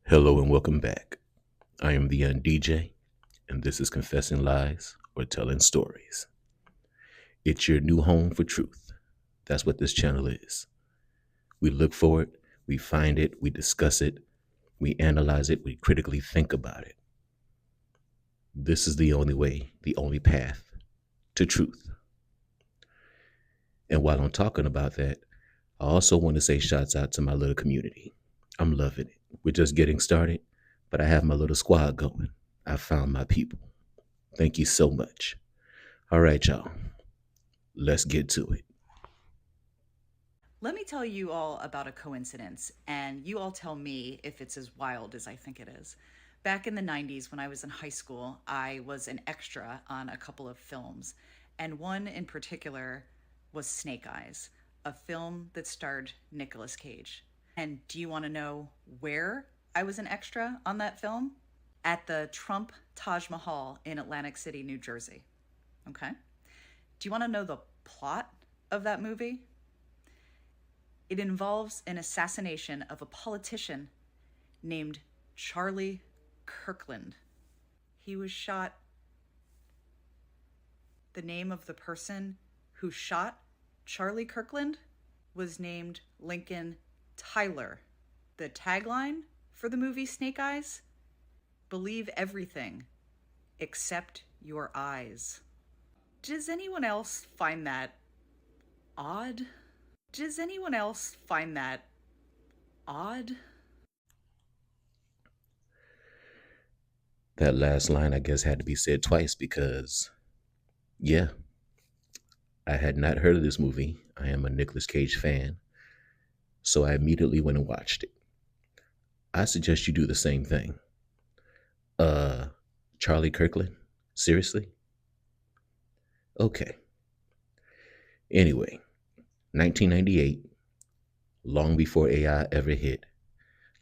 Hello and welcome back. I am theundj, and this is Confessing Lies or Telling Stories. It's your new home for truth. That's what this channel is. We look for it, we find it, we discuss it, we analyze it, we critically think about it. This is the only way, the only path to truth. And while I'm talking about that, I also want to say shouts out to my little community. I'm loving it. We're just getting started, but I have my little squad going. I found my people. Thank you so much. All right, y'all. Let's get to it. Let me tell you all about a coincidence, and you all tell me if it's as wild as I think it is. Back in the 90s, when I was in high school, I was an extra on a couple of films, and one in particular was Snake Eyes, a film that starred Nicolas Cage. And do you want to know where I was an extra on that film? At the Trump Taj Mahal in Atlantic City, New Jersey. Okay? Do you want to know the plot of that movie? It involves an assassination of a politician named Charlie Kirkland. He was shot. The name of the person who shot Charlie Kirkland was named Lincoln Tyler. The tagline for the movie Snake Eyes: believe everything except your eyes. Does anyone else find that odd? Does anyone else find that odd? That last line, I guess, had to be said twice because, yeah, I had not heard of this movie. I am a Nicolas Cage fan, so I immediately went and watched it. I suggest you do the same thing. Charlie Kirkland? Seriously? Okay. Anyway, 1998, long before AI ever hit,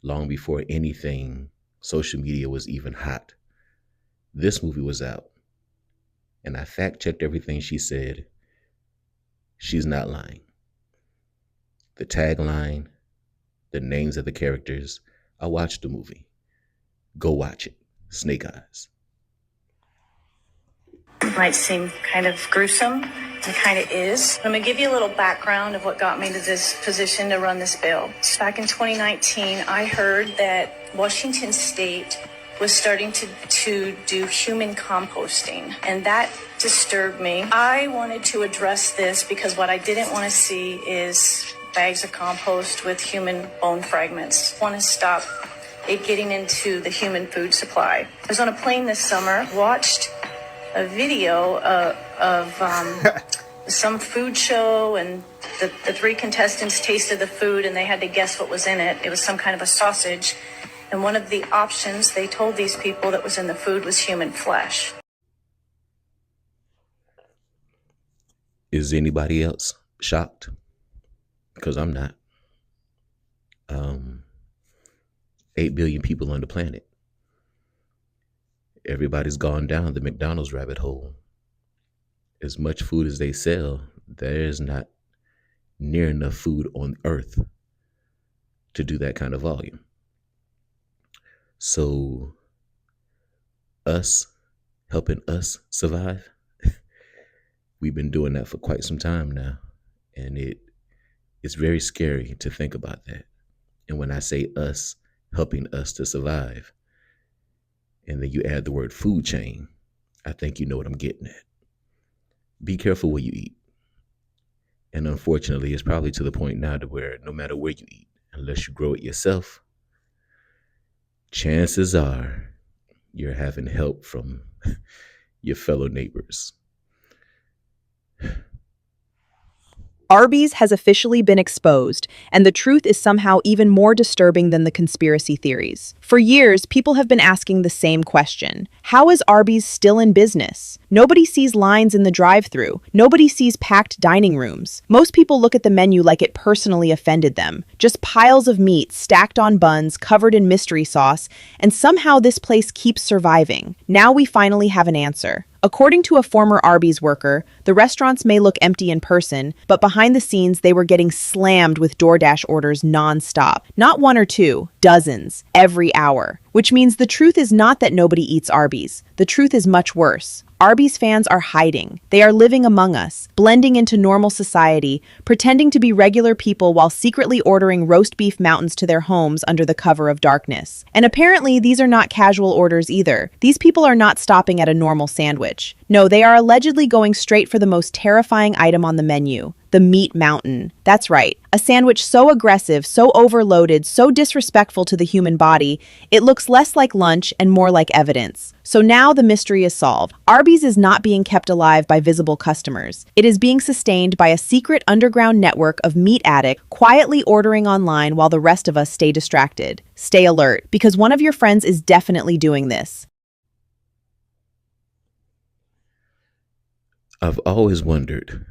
long before anything, social media was even hot, this movie was out. And I fact checked everything she said. She's not lying. The tagline, the names of the characters. I watched the movie. Go watch it. Snake Eyes. It might seem kind of gruesome, and kind of is. I'm going to give you a little background of what got me to this position to run this bill. Back in 2019, I heard that Washington State was starting to do human composting, and that disturbed me. I wanted to address this because what I didn't want to see is bags of compost with human bone fragments. I want to stop it getting into the human food supply. I was on a plane this summer, watched a video of some food show, and the three contestants tasted the food and they had to guess what was in it. It was some kind of a sausage. And one of the options they told these people that was in the food was human flesh. Is anybody else shocked? Because I'm not. 8 billion people on the planet. Everybody's gone down the McDonald's rabbit hole. As much food as they sell, there's not near enough food on earth to do that kind of volume. So us helping us survive, we've been doing that for quite some time now. And it's very scary to think about that. And when I say us helping us to survive, and then you add the word food chain, I think you know what I'm getting at. Be careful where you eat. And unfortunately, it's probably to the point now to where no matter where you eat, unless you grow it yourself, chances are you're having help from your fellow neighbors. Arby's has officially been exposed, and the truth is somehow even more disturbing than the conspiracy theories. For years, people have been asking the same question. How is Arby's still in business? Nobody sees lines in the drive-thru. Nobody sees packed dining rooms. Most people look at the menu like it personally offended them. Just piles of meat stacked on buns, covered in mystery sauce, and somehow this place keeps surviving. Now we finally have an answer. According to a former Arby's worker, the restaurants may look empty in person, but behind the scenes, they were getting slammed with DoorDash orders nonstop. Not one or two, dozens, every hour. Which means the truth is not that nobody eats Arby's. The truth is much worse. Arby's fans are hiding. They are living among us, blending into normal society, pretending to be regular people while secretly ordering roast beef mountains to their homes under the cover of darkness. And apparently, these are not casual orders either. These people are not stopping at a normal sandwich. No, they are allegedly going straight for the most terrifying item on the menu, the meat mountain. That's right, a sandwich so aggressive, so overloaded, so disrespectful to the human body, it looks less like lunch and more like evidence. So now the mystery is solved. Arby's is not being kept alive by visible customers. It is being sustained by a secret underground network of meat addicts quietly ordering online while the rest of us stay distracted. Stay alert, because one of your friends is definitely doing this. I've always wondered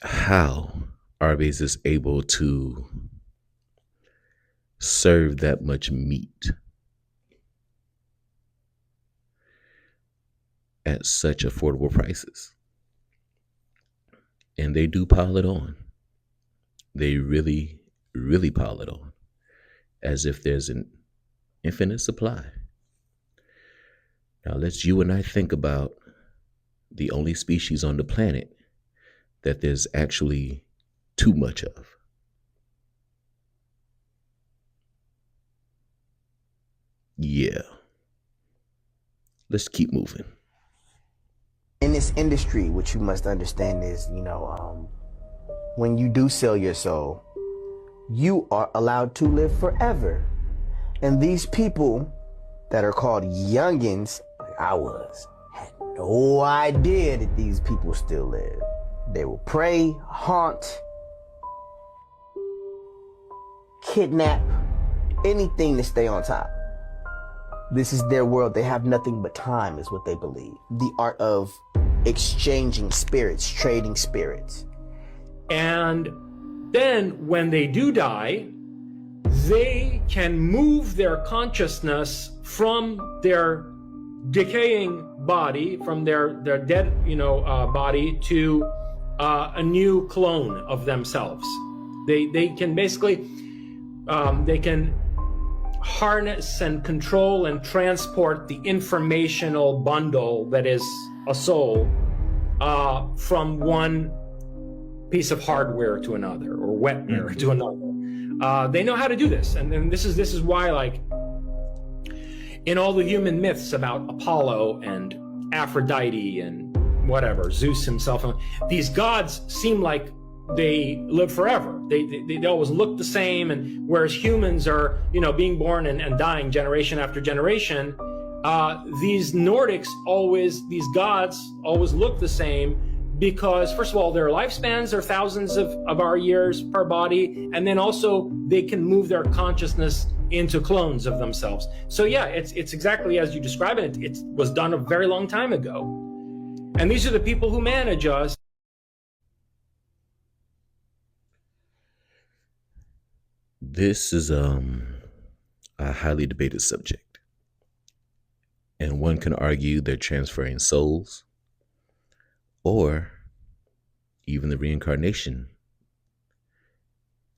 how Arby's is able to serve that much meat at such affordable prices. And they do pile it on. They really, really pile it on as if there's an infinite supply. Now, let's you and I think about the only species on the planet that there's actually too much of. Yeah. Let's keep moving. In this industry, what you must understand is, when you do sell your soul, you are allowed to live forever. And these people that are called youngins, like I was, had no idea that these people still live. They will prey, haunt, kidnap, anything to stay on top. This is their world. They have nothing but time, is what they believe. The art of exchanging spirits, trading spirits. And then when they do die, they can move their consciousness from their decaying body, from their dead, body to a new clone of themselves. They can basically, they can harness and control and transport the informational bundle that is a soul from one piece of hardware to another, or wetware to another. They know how to do this, and this is why, like, in all the human myths about Apollo and Aphrodite and whatever, Zeus himself, these gods seem like they live forever. They always look the same, and whereas humans are, being born and dying generation after generation, these Nordics these gods always look the same, because first of all, their lifespans are thousands of our years per body, and then also they can move their consciousness into clones of themselves. So yeah, it's exactly as you describe it. It was done a very long time ago, and these are the people who manage us. This is a highly debated subject, and one can argue they're transferring souls, or even the reincarnation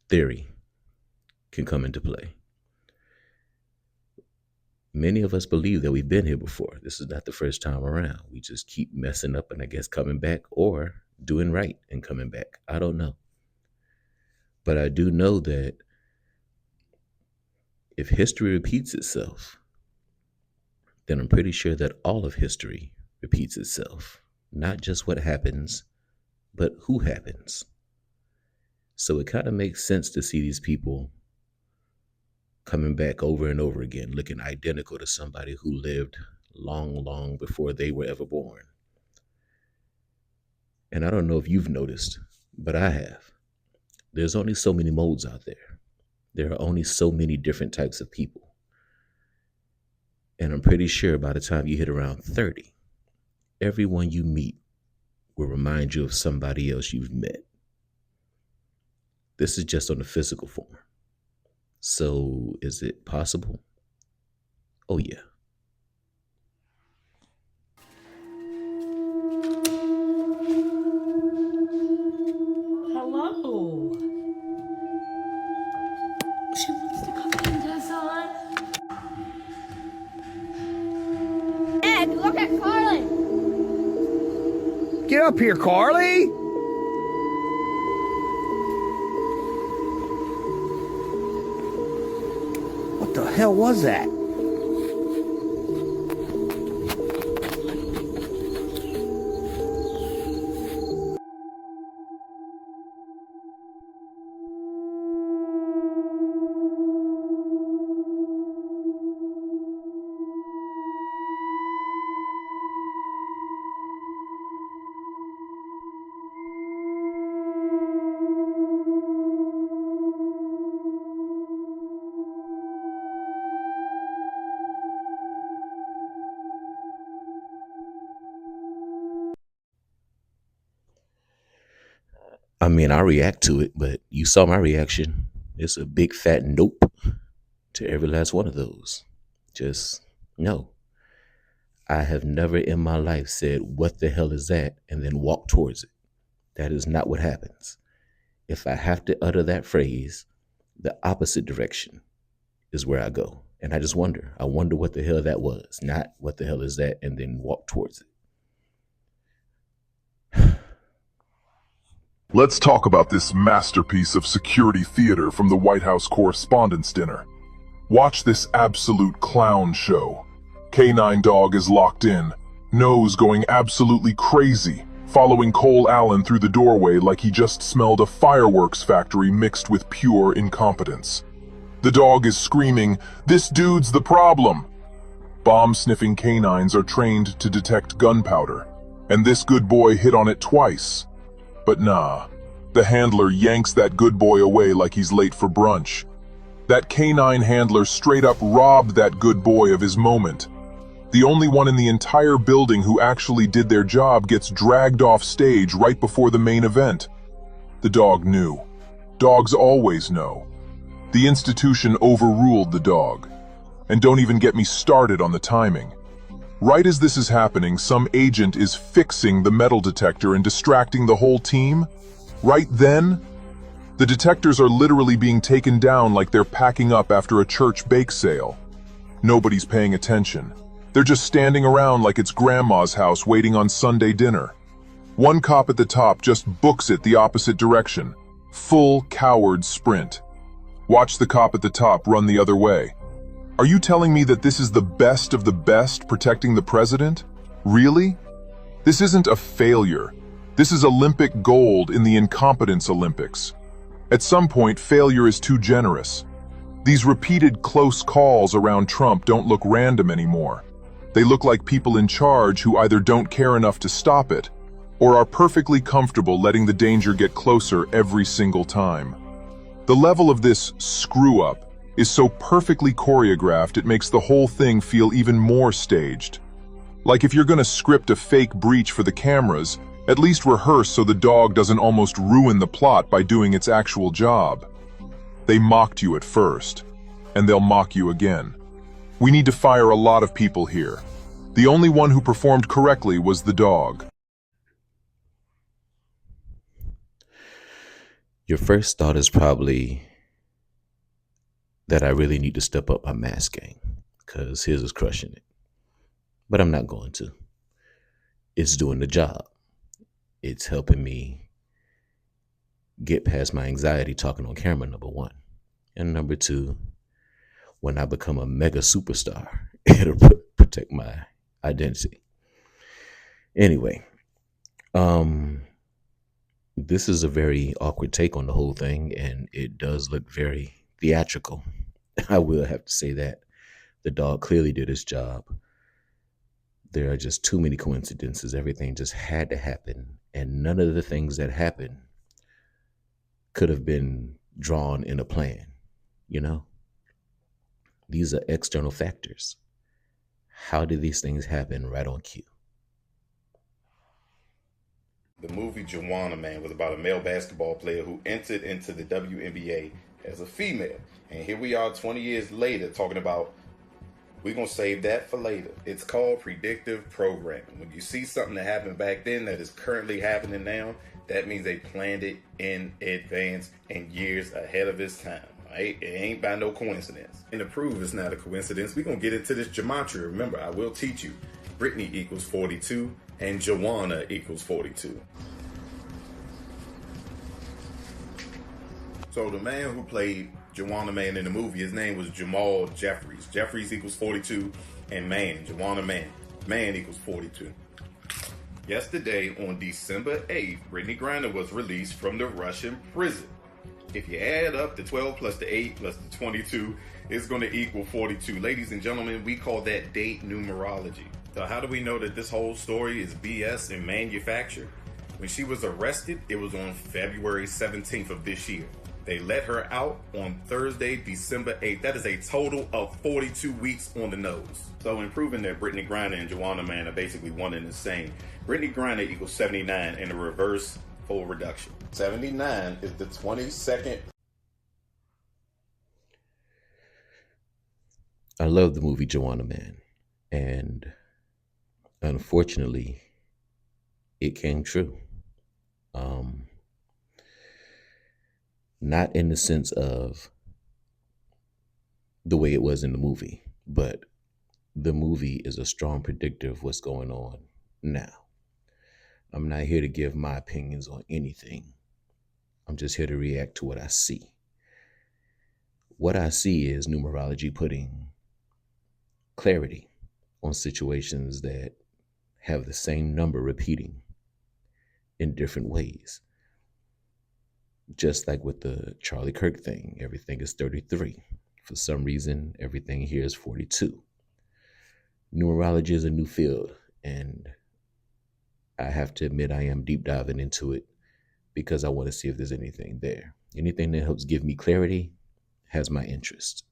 theory can come into play. Many of us believe that we've been here before. This is not the first time around. We just keep messing up and I guess coming back, or doing right and coming back. I don't know. But I do know that if history repeats itself, then I'm pretty sure that all of history repeats itself. Not just what happens, but who happens. So it kind of makes sense to see these people coming back over and over again, looking identical to somebody who lived long, long before they were ever born. And I don't know if you've noticed, but I have. There's only so many modes out there. There are only so many different types of people. And I'm pretty sure by the time you hit around 30, everyone you meet will remind you of somebody else you've met. This is just on the physical form. So is it possible? Oh, yeah. Get up here, Carly! What the hell was that? I mean, I react to it, but you saw my reaction. It's a big fat nope to every last one of those. Just no. I have never in my life said, "What the hell is that?" and then walk towards it. That is not what happens. If I have to utter that phrase, the opposite direction is where I go. And I just wonder. I wonder what the hell that was, not what the hell is that, and then walk towards it. Let's talk about this masterpiece of security theater from the White House Correspondents' Dinner. Watch this absolute clown show. K9 Dog is locked in, nose going absolutely crazy, following Cole Allen through the doorway like he just smelled a fireworks factory mixed with pure incompetence. The dog is screaming, "This dude's the problem!" Bomb-sniffing canines are trained to detect gunpowder, and this good boy hit on it twice. But nah, the handler yanks that good boy away like he's late for brunch. That canine handler straight up robbed that good boy of his moment. The only one in the entire building who actually did their job gets dragged off stage right before the main event. The dog knew. Dogs always know. The institution overruled the dog. And don't even get me started on the timing. Right as this is happening, some agent is fixing the metal detector and distracting the whole team. Right then, the detectors are literally being taken down like they're packing up after a church bake sale. Nobody's paying attention. They're just standing around like it's grandma's house waiting on Sunday dinner. One cop at the top just books it the opposite direction. Full coward sprint. Watch the cop at the top run the other way. Are you telling me that this is the best of the best protecting the president? Really? This isn't a failure. This is Olympic gold in the incompetence Olympics. At some point, failure is too generous. These repeated close calls around Trump don't look random anymore. They look like people in charge who either don't care enough to stop it, or are perfectly comfortable letting the danger get closer every single time. The level of this screw-up is so perfectly choreographed it makes the whole thing feel even more staged. Like if you're gonna script a fake breach for the cameras, at least rehearse so the dog doesn't almost ruin the plot by doing its actual job. They mocked you at first, and they'll mock you again. We need to fire a lot of people here. The only one who performed correctly was the dog. Your first thought is probably that I really need to step up my mask game, because his is crushing it. But I'm not going to. It's doing the job. It's helping me get past my anxiety talking on camera, number one. And number two, when I become a mega superstar, it'll protect my identity. Anyway, this is a very awkward take on the whole thing, and it does look very theatrical. I will have to say that. The dog clearly did his job. There are just too many coincidences. Everything just had to happen, and none of the things that happened could have been drawn in a plan, you know? These are external factors. How did these things happen right on cue? The movie Juwanna Man was about a male basketball player who entered into the WNBA as a female. And here we are 20 years later talking about, we're going to save that for later. It's called predictive programming. When you see something that happened back then that is currently happening now, that means they planned it in advance and years ahead of its time. Right? It ain't by no coincidence. And to prove it's not a coincidence, we're going to get into this gematria. Remember, I will teach you. Brittany equals 42, and Joanna equals 42. So the man who played Joanna Man in the movie, his name was Jamal Jeffries. Jeffries equals 42, and Man, Joanna Man. Man equals 42. Yesterday, on December 8th, Brittany Griner was released from the Russian prison. If you add up the 12 plus the 8 plus the 22, it's going to equal 42. Ladies and gentlemen, we call that date numerology. So how do we know that this whole story is BS and manufactured? When she was arrested, it was on February 17th of this year. They let her out on Thursday, December 8th. That is a total of 42 weeks on the nose. So in proving that Brittany Griner and Joanna Man are basically one and the same, Brittany Griner equals 79 and the reverse full reduction. 79 is the 22nd. I love the movie Joanna Man, and unfortunately, it came true. Not in the sense of the way it was in the movie, but the movie is a strong predictor of what's going on now. I'm not here to give my opinions on anything. I'm just here to react to what I see. What I see is numerology putting clarity on situations that have the same number repeating in different ways. Just like with the Charlie Kirk thing, everything is 33. For some reason, everything here is 42. Numerology is a new field, and I have to admit I am deep diving into it because I want to see if there's anything there. Anything that helps give me clarity has my interest.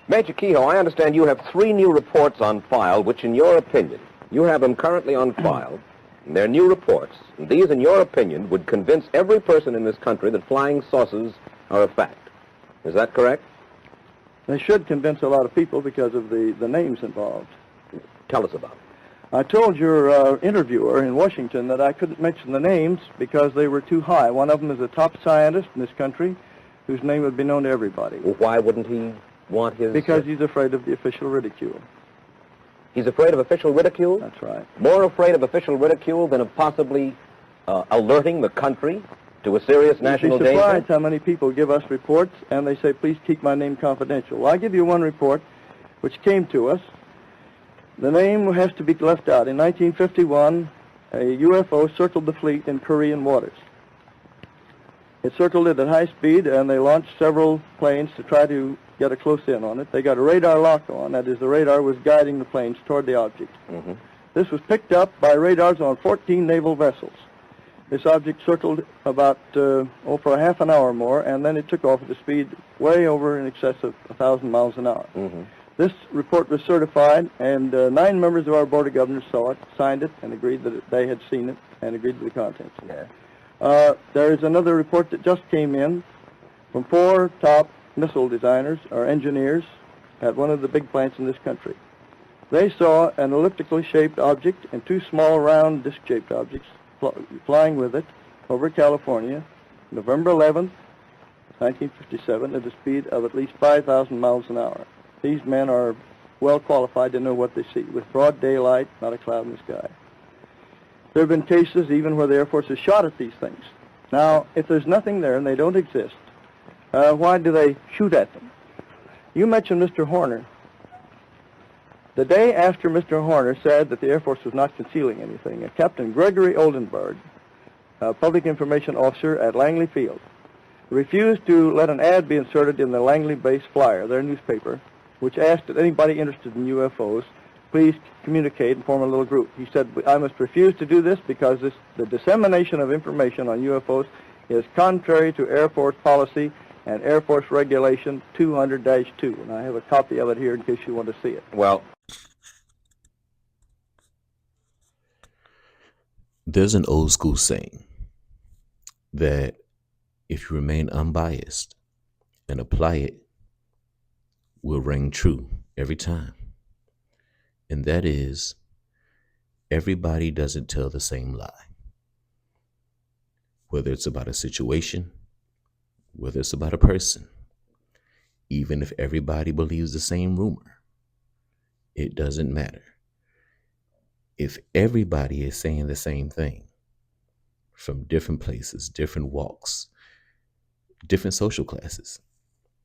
Major Kehoe, I understand you have 3 new reports on file, which in your opinion, you have them currently on file, and they're new reports. And these, in your opinion, would convince every person in this country that flying saucers are a fact. Is that correct? They should convince a lot of people because of the names involved. Tell us about it. I told your interviewer in Washington that I couldn't mention the names because they were too high. One of them is a top scientist in this country whose name would be known to everybody. Well, why wouldn't he want his... Because he's afraid of the official ridicule. He's afraid of official ridicule? That's right. More afraid of official ridicule than of possibly alerting the country to a serious national danger? You'd be surprised how many people give us reports and they say, please keep my name confidential. Well, I'll give you one report which came to us. The name has to be left out. In 1951, a UFO circled the fleet in Korean waters. It circled it at high speed, and they launched several planes to try to get a close in on it. They got a radar lock on. That is, the radar was guiding the planes toward the object. Mm-hmm. This was picked up by radars on 14 naval vessels. This object circled about, for a half an hour or more, and then it took off at a speed way over in excess of 1,000 miles an hour. Mm-hmm. This report was certified, and 9 members of our Board of Governors saw it, signed it, and agreed that they had seen it, and agreed to the contents. Yeah. There is another report that just came in from 4 top missile designers or engineers at one of the big plants in this country. They saw an elliptically shaped object and 2 small round disc-shaped objects flying with it over California, November 11th, 1957, at a speed of at least 5,000 miles an hour. These men are well qualified to know what they see, with broad daylight, not a cloud in the sky. There have been cases even where the Air Force has shot at these things. Now, if there's nothing there and they don't exist, why do they shoot at them? You mentioned Mr. Horner. The day after Mr. Horner said that the Air Force was not concealing anything, Captain Gregory Oldenburg, a public information officer at Langley Field, refused to let an ad be inserted in the Langley Base Flyer, their newspaper, which asked that anybody interested in UFOs please communicate and form a little group. He said, I must refuse to do this because the dissemination of information on UFOs is contrary to Air Force policy and Air Force Regulation 200-2. And I have a copy of it here in case you want to see it. Well, there's an old school saying that if you remain unbiased and apply it, will ring true every time. And that is, everybody doesn't tell the same lie. Whether it's about a situation, whether it's about a person, even if everybody believes the same rumor, it doesn't matter. if everybody is saying the same thing from different places, different walks, different social classes,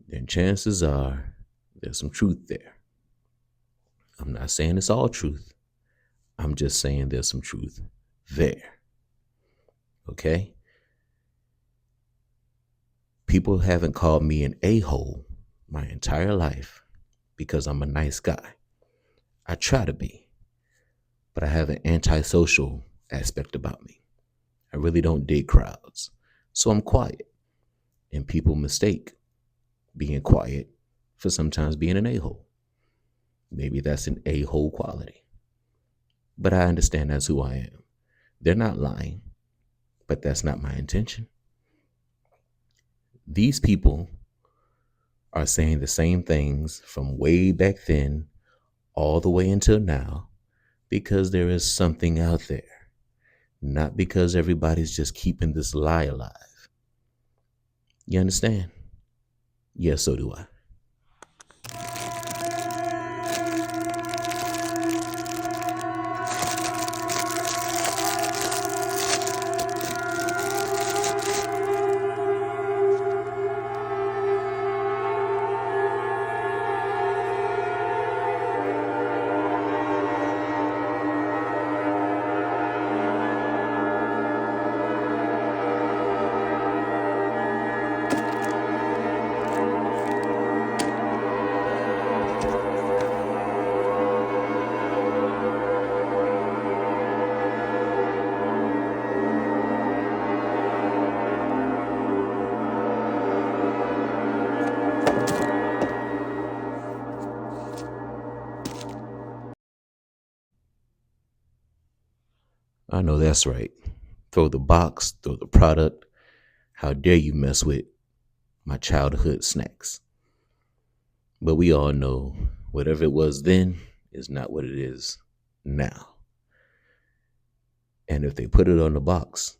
then chances are there's some truth there. I'm not saying it's all truth. I'm just saying there's some truth there. Okay? People haven't called me an a-hole my entire life because I'm a nice guy. I try to be, but I have an antisocial aspect about me. I really don't dig crowds. So I'm quiet. And people mistake being quiet for sometimes being an a-hole. Maybe that's an a-hole quality. But I understand that's who I am. They're not lying, but that's not my intention. These people are saying the same things from way back then all the way until now because there is something out there, not because everybody's just keeping this lie alive. You understand? Yes, so do I. I know that's right. Throw the box, throw the product. How dare you mess with my childhood snacks? But we all know whatever it was then is not what it is now. And if they put it on the box,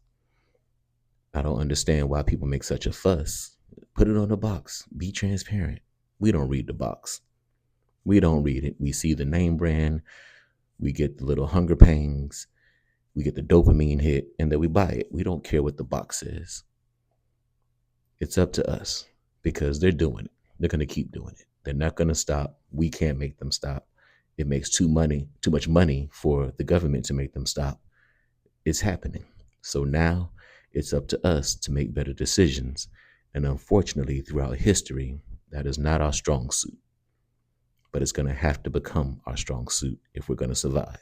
I don't understand why people make such a fuss. Put it on the box. Be transparent. We don't read the box. We don't read it. We see the name brand. We get the little hunger pangs. We get the dopamine hit, and then we buy it. We don't care what the box says. It's up to us because they're doing it. They're going to keep doing it. They're not going to stop. We can't make them stop. It makes too much money for the government to make them stop. It's happening. So now it's up to us to make better decisions. And unfortunately, throughout history, that is not our strong suit. But it's going to have to become our strong suit if we're going to survive.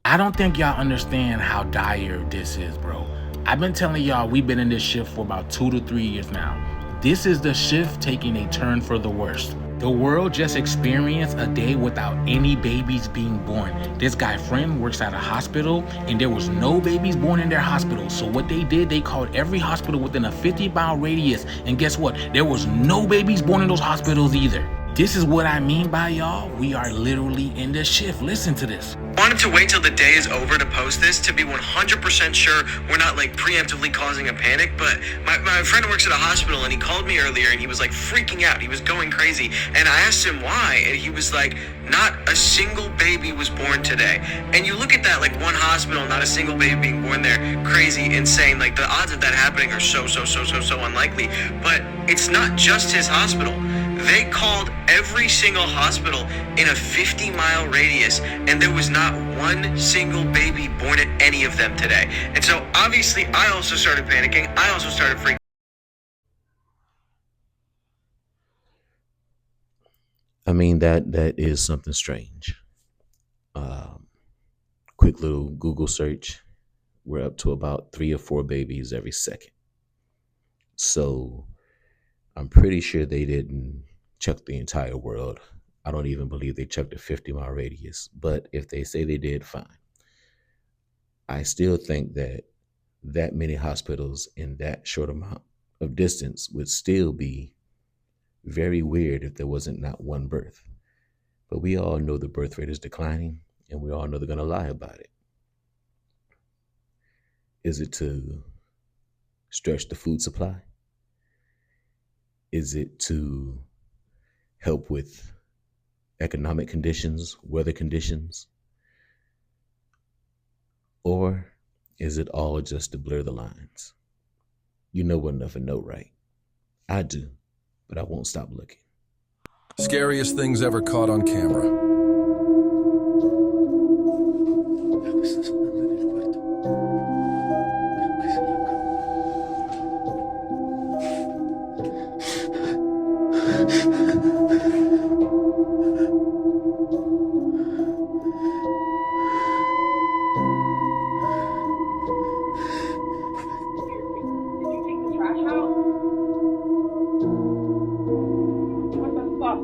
I don't think y'all understand how dire this is, bro. I've been telling y'all we've been in this shift for about 2 to 3 years now. This is the shift taking a turn for the worst. The world just experienced a day without any babies being born. This guy friend works at a hospital and there was no babies born in their hospital. So what they did, they called every hospital within a 50-mile radius. And guess what? There was no babies born in those hospitals either. This is what I mean by y'all. We are literally in the shift. Listen to this. Wanted to wait till the day is over to post this to be 100% sure we're not like preemptively causing a panic, but my friend works at a hospital and he called me earlier and he was like freaking out. He was going crazy and I asked him why and he was like, not a single baby was born today. And you look at that, like one hospital, not a single baby being born there, crazy, insane. Like the odds of that happening are so unlikely. But it's not just his hospital. They called every single hospital in a 50-mile radius, and there was not one single baby born at any of them today. And so obviously I also started panicking. I also started freaking. I mean, that is something strange. Quick little Google search. We're up to about 3 or 4 babies every second. So I'm pretty sure they didn't check the entire world. I don't even believe they checked a 50-mile radius. But if they say they did, fine. I still think that many hospitals in that short amount of distance would still be very weird if there wasn't not one birth. But we all know the birth rate is declining, and we all know they're going to lie about it. Is it to stretch the food supply? Is it to help with economic conditions, weather conditions? Or is it all just to blur the lines? You know well enough to know, right? I do, but I won't stop looking. Scariest things ever caught on camera.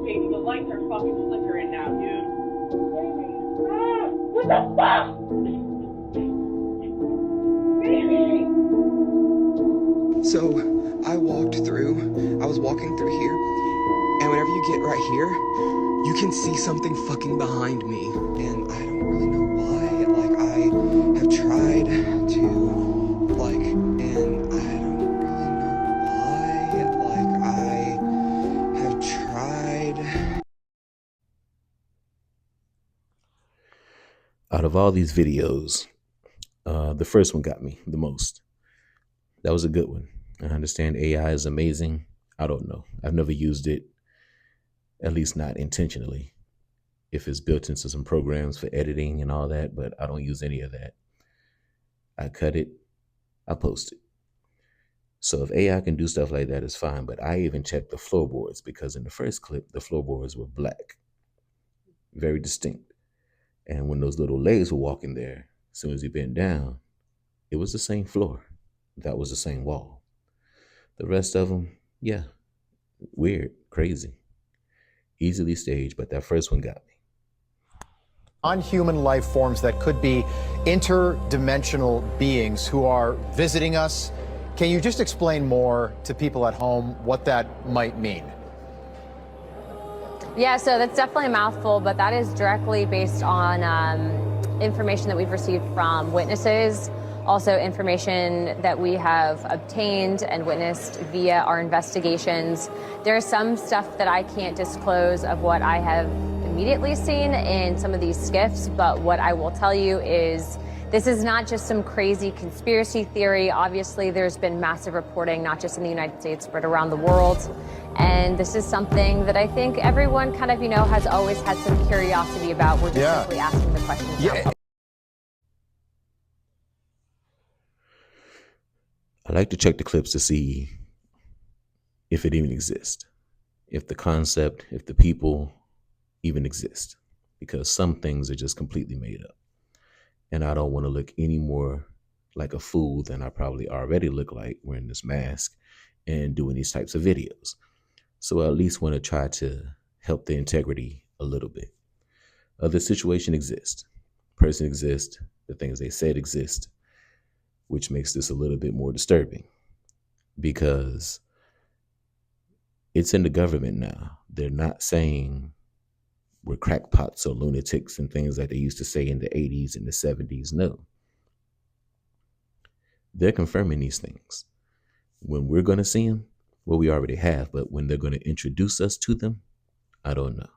Baby, the lights are fucking flickering now, dude. What the fuck? Baby! So, I was walking through here, and whenever you get right here, you can see something fucking behind me. And I don't really know why, like, I have tried to, like, and I don't really know why, like, I have tried. Out of all these videos, the first one got me the most. That was a good one. I understand AI is amazing. I don't know. I've never used it, at least not intentionally. If it's built into some programs for editing and all that, but I don't use any of that. I cut it, I post it. So if AI can do stuff like that, it's fine. But I even checked the floorboards because in the first clip, the floorboards were black, very distinct. And when those little legs were walking there, as soon as you bent down, it was the same floor. That was the same wall. The rest of them, yeah, weird, crazy, easily staged, but that first one got me. Non-human life forms that could be interdimensional beings who are visiting us. Can you just explain more to people at home what that might mean? Yeah, so that's definitely a mouthful, but that is directly based on information that we've received from witnesses, also information that we have obtained and witnessed via our investigations. There's some stuff that I can't disclose of what I have immediately seen in some of these skiffs, but what I will tell you is this is not just some crazy conspiracy theory. Obviously, there's been massive reporting, not just in the United States, but around the world. And this is something that I think everyone kind of, has always had some curiosity about. We're just simply asking the questions now. I like to check the clips to see if it even exists, if the concept, if the people even exist, because some things are just completely made up. And I don't want to look any more like a fool than I probably already look like wearing this mask and doing these types of videos. So I at least want to try to help the integrity a little bit. The situation exists, person exists, the things they said exist, which makes this a little bit more disturbing because it's in the government now. They're not saying we're crackpots or lunatics and things like they used to say in the 80s and the 70s. No. They're confirming these things. When we're going to see them, well, we already have, but when they're going to introduce us to them, I don't know.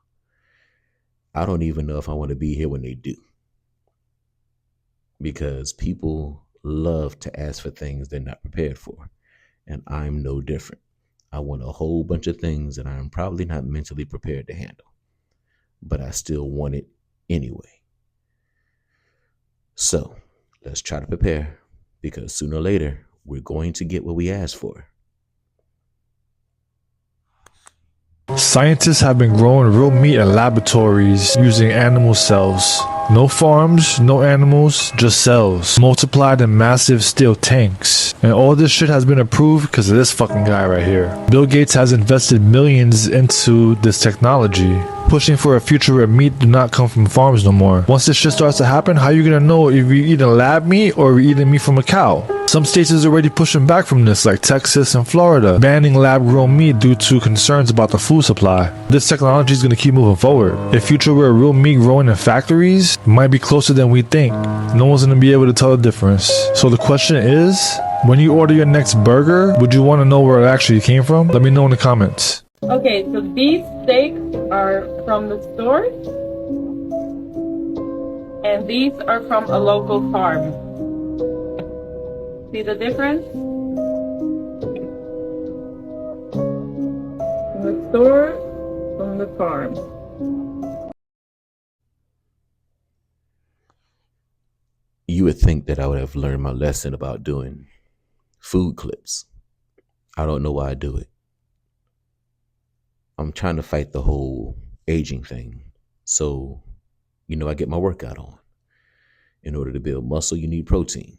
I don't even know if I want to be here when they do. Because people love to ask for things they're not prepared for. And I'm no different. I want a whole bunch of things that I'm probably not mentally prepared to handle. But I still want it anyway. So let's try to prepare, because sooner or later, we're going to get what we asked for. Scientists have been growing real meat in laboratories using animal cells. No farms, no animals, just cells, multiplied in massive steel tanks. And all this shit has been approved because of this fucking guy right here. Bill Gates has invested millions into this technology, pushing for a future where meat do not come from farms no more. Once this shit starts to happen, how are you gonna know if you're eating lab meat or you're eating meat from a cow? Some states is already pushing back from this, like Texas and Florida, banning lab-grown meat due to concerns about the food supply. This technology is going to keep moving forward. A future where real meat growing in factories might be closer than we think. No one's going to be able to tell the difference. So the question is, when you order your next burger, would you want to know where it actually came from? Let me know in the comments. Okay, so these steaks are from the store, and these are from a local farm. See the difference? From the store, from the farm. You would think that I would have learned my lesson about doing food clips. I don't know why I do it. I'm trying to fight the whole aging thing. So, I get my workout on. In order to build muscle, you need protein.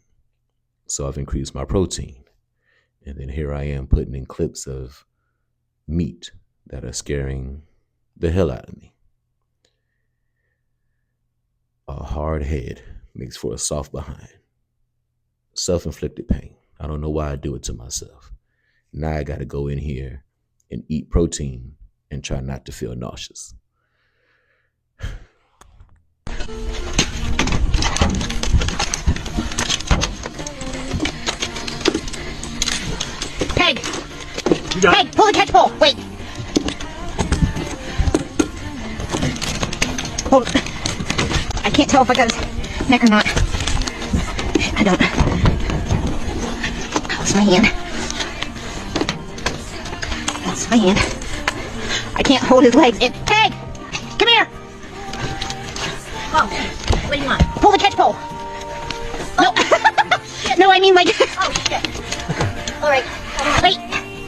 So I've increased my protein. And then here I am putting in clips of meat that are scaring the hell out of me. A hard head makes for a soft behind. Self-inflicted pain. I don't know why I do it to myself. Now I got to go in here and eat protein and try not to feel nauseous. Peg! Peg, pull the catch pole! Wait! Hold. I can't tell if I got his neck or not. I don't. That's my hand. That's my hand. I can't hold his legs in. Peg! Come here! Oh, what do you want? Pull the catch pole! No! No, I mean like... Oh, shit. Alright. Wait!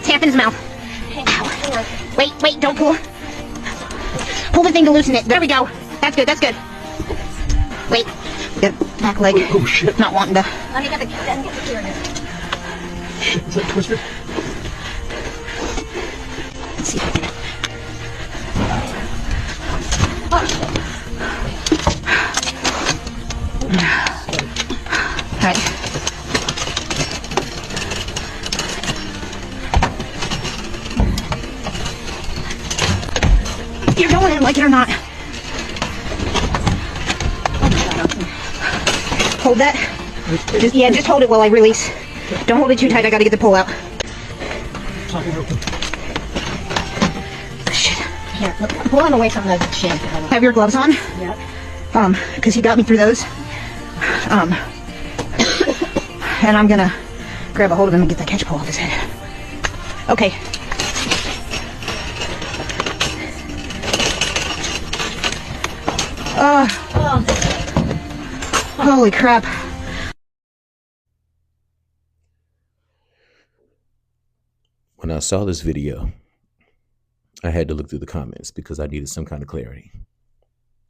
Tap in his mouth. Ow. Wait, don't pull. Pull the thing to loosen it. There we go. That's good, that's good. Wait. Got back leg. Oh, shit. Not wanting to. Let me get the gear here. Shit, is that twisted? Let's see if I can. Alright. You're going in, like it or not. Hold that. Just hold it while I release. Don't hold it too tight. I gotta get the pull out. Shit. Here, pull him away from the shin. Have your gloves on? Yeah. Because he got me through those. And I'm gonna grab a hold of him and get the catch pole off his head. Okay. Holy crap. When I saw this video, I had to look through the comments because I needed some kind of clarity.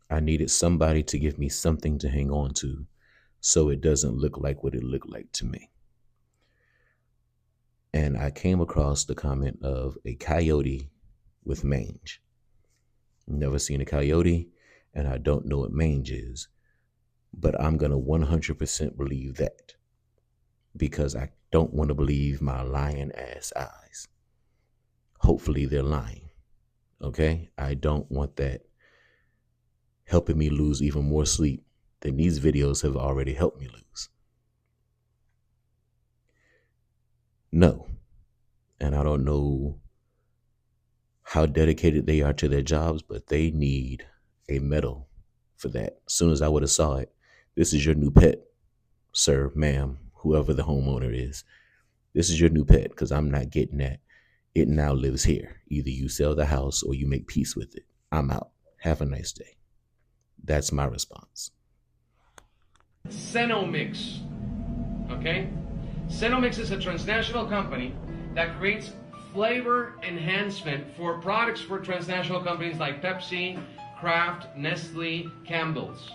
I needed somebody to give me something to hang on to so it doesn't look like what it looked like to me. And I came across the comment of a coyote with mange. Never seen a coyote, and I don't know what mange is, but I'm going to 100% believe that because I don't want to believe my lying ass eyes. Hopefully they're lying, okay? I don't want that helping me lose even more sleep than these videos have already helped me lose. No, and I don't know how dedicated they are to their jobs, but they need a medal for that. As soon as I would have saw it, this is your new pet, sir, ma'am, whoever the homeowner is. This is your new pet because I'm not getting that. It now lives here. Either you sell the house or you make peace with it. I'm out. Have a nice day. That's my response. Cenomix, okay? Cenomix is a transnational company that creates flavor enhancement for products for transnational companies like Pepsi, Kraft, Nestle, Campbell's.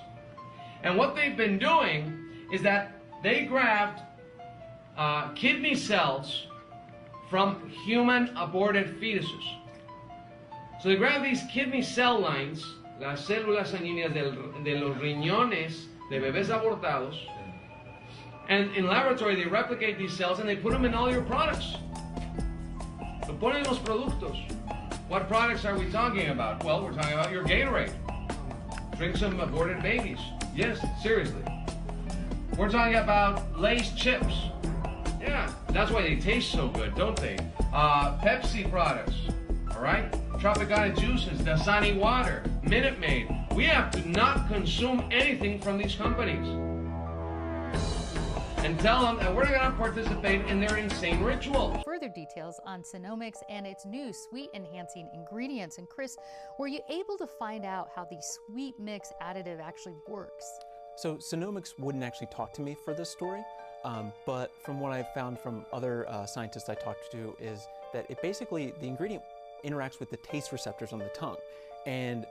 And what they've been doing is that they grabbed kidney cells from human aborted fetuses. So they grab these kidney cell lines, las células sanguíneas de los riñones de bebés abortados, and in laboratory they replicate these cells and they put them in all your products. Lo ponen en los productos. What products are we talking about? Well, we're talking about your Gatorade. Drink some aborted babies. Yes, seriously. We're talking about Lay's chips. Yeah, that's why they taste so good, don't they? Pepsi products, all right? Tropicana juices, Dasani water, Minute Maid. We have to not consume anything from these companies. and tell them that we're going to participate in their insane ritual. Further details on Sonomics and its new sweet enhancing ingredients. And Chris, were you able to find out how the sweet mix additive actually works? So Sonomics wouldn't actually talk to me for this story, but from what I've found from other scientists I talked to is that it basically, the ingredient interacts with the taste receptors on the tongue. And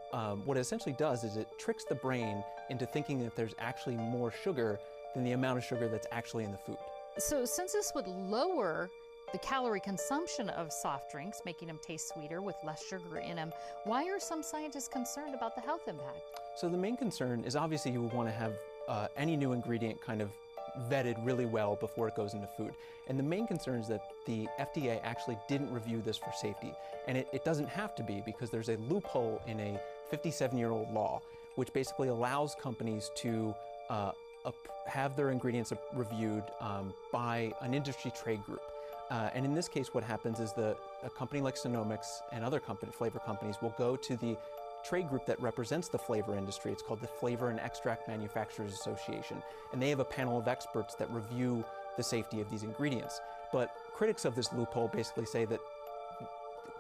what it essentially does is it tricks the brain into thinking that there's actually more sugar than the amount of sugar that's actually in the food. So since this would lower the calorie consumption of soft drinks, making them taste sweeter with less sugar in them, why are some scientists concerned about the health impact? So the main concern is obviously you would want to have any new ingredient kind of vetted really well before it goes into food. And the main concern is that the FDA actually didn't review this for safety. And it doesn't have to be, because there's a loophole in a 57-year-old law, which basically allows companies to have their ingredients reviewed by an industry trade group. And in this case, what happens is a company like Sonomics and other flavor companies will go to the trade group that represents the flavor industry. It's called the Flavor and Extract Manufacturers Association. And they have a panel of experts that review the safety of these ingredients. But critics of this loophole basically say that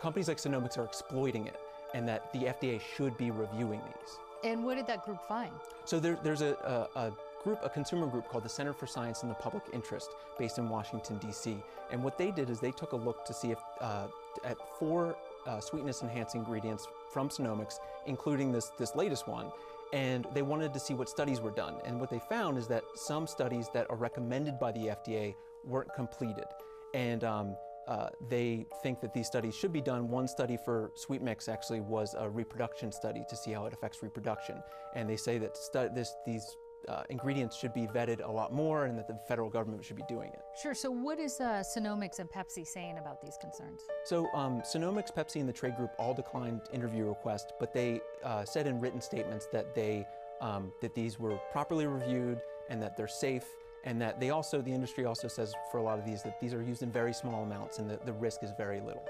companies like Sonomics are exploiting it, and that the FDA should be reviewing these. And what did that group find? So there's a consumer group called the Center for Science and the Public Interest, based in Washington, D.C. And what they did is they took a look to see if at 4 sweetness enhancing ingredients from Sonomics, including this latest one, and they wanted to see what studies were done. And what they found is that some studies that are recommended by the FDA weren't completed. And they think that these studies should be done. One study for Sweet Mix actually was a reproduction study to see how it affects reproduction. And they say that these ingredients should be vetted a lot more, and that the federal government should be doing it. Sure, so what is Sonomics and Pepsi saying about these concerns? So Sonomics, Pepsi, and the trade group all declined interview requests, but they said in written statements that that these were properly reviewed and that they're safe, and that the industry also says for a lot of these that these are used in very small amounts and the risk is very little.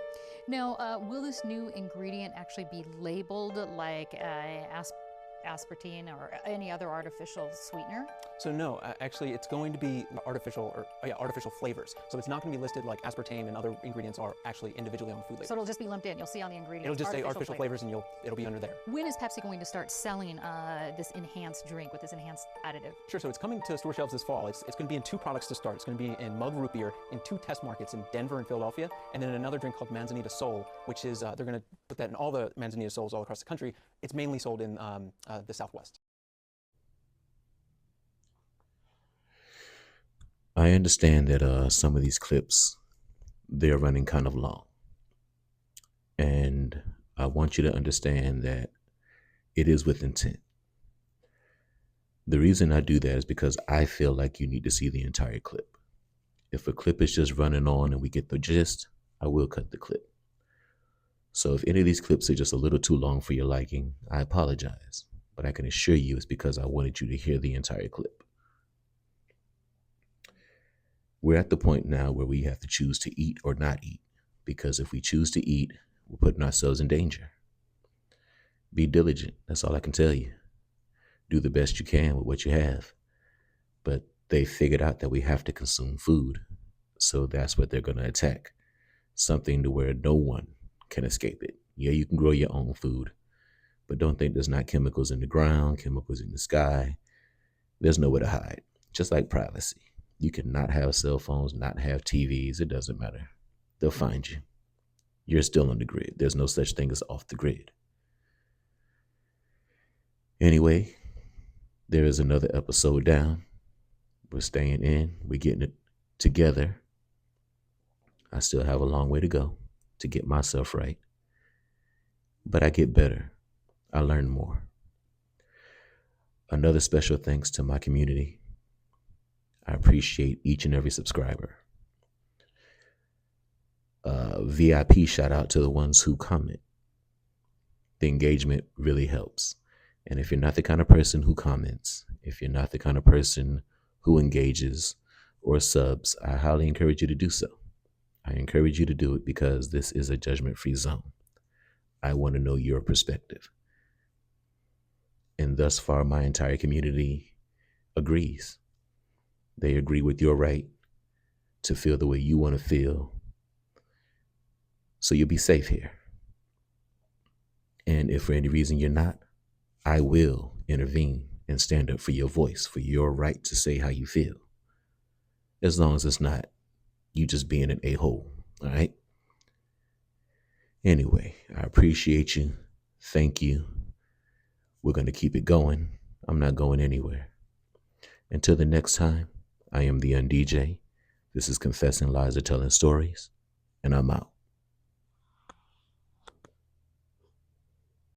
Now, will this new ingredient actually be labeled like aspartame or any other artificial sweetener? So no, actually it's going to be artificial flavors. So it's not going to be listed like aspartame and other ingredients are actually individually on the food label. So it'll just be lumped in. You'll see on the ingredients. It'll just say artificial flavors, and it'll be under there. When is Pepsi going to start selling this enhanced drink with this enhanced additive? Sure, so it's coming to store shelves this fall. It's going to be in 2 products to start. It's going to be in mug root beer in 2 test markets in Denver and Philadelphia, and then another drink called Manzanita Soul, which is, they're going to put that in all the Manzanita Souls all across the country. It's mainly sold in the Southwest. I understand that some of these clips, they're running kind of long. And I want you to understand that it is with intent. The reason I do that is because I feel like you need to see the entire clip. If a clip is just running on and we get the gist, I will cut the clip. So if any of these clips are just a little too long for your liking, I apologize. But I can assure you it's because I wanted you to hear the entire clip. We're at the point now where we have to choose to eat or not eat, because if we choose to eat, we're putting ourselves in danger. Be diligent. That's all I can tell you. Do the best you can with what you have. But they figured out that we have to consume food. So that's what they're going to attack. Something to where no one can escape it. Yeah, you can grow your own food, but don't think there's not chemicals in the ground, chemicals in the sky. There's nowhere to hide. Just like privacy. You cannot have cell phones, not have TVs. It doesn't matter. They'll find you. You're still on the grid. There's no such thing as off the grid. Anyway, there is another episode down. We're staying in. We're getting it together. I still have a long way to go to get myself right. But I get better. I learn more. Another special thanks to my community. I appreciate each and every subscriber. VIP shout out to the ones who comment. The engagement really helps. And if you're not the kind of person who comments, if you're not the kind of person who engages or subs, I highly encourage you to do so. I encourage you to do it because this is a judgment-free zone. I want to know your perspective. And thus far, my entire community agrees. They agree with your right to feel the way you want to feel. So you'll be safe here. And if for any reason you're not, I will intervene and stand up for your voice, for your right to say how you feel. As long as it's not you just being an a-hole, all right? Anyway, I appreciate you. Thank you. We're going to keep it going. I'm not going anywhere. Until the next time, I am the theundj. This is Confessing Lies or Telling Stories, and I'm out.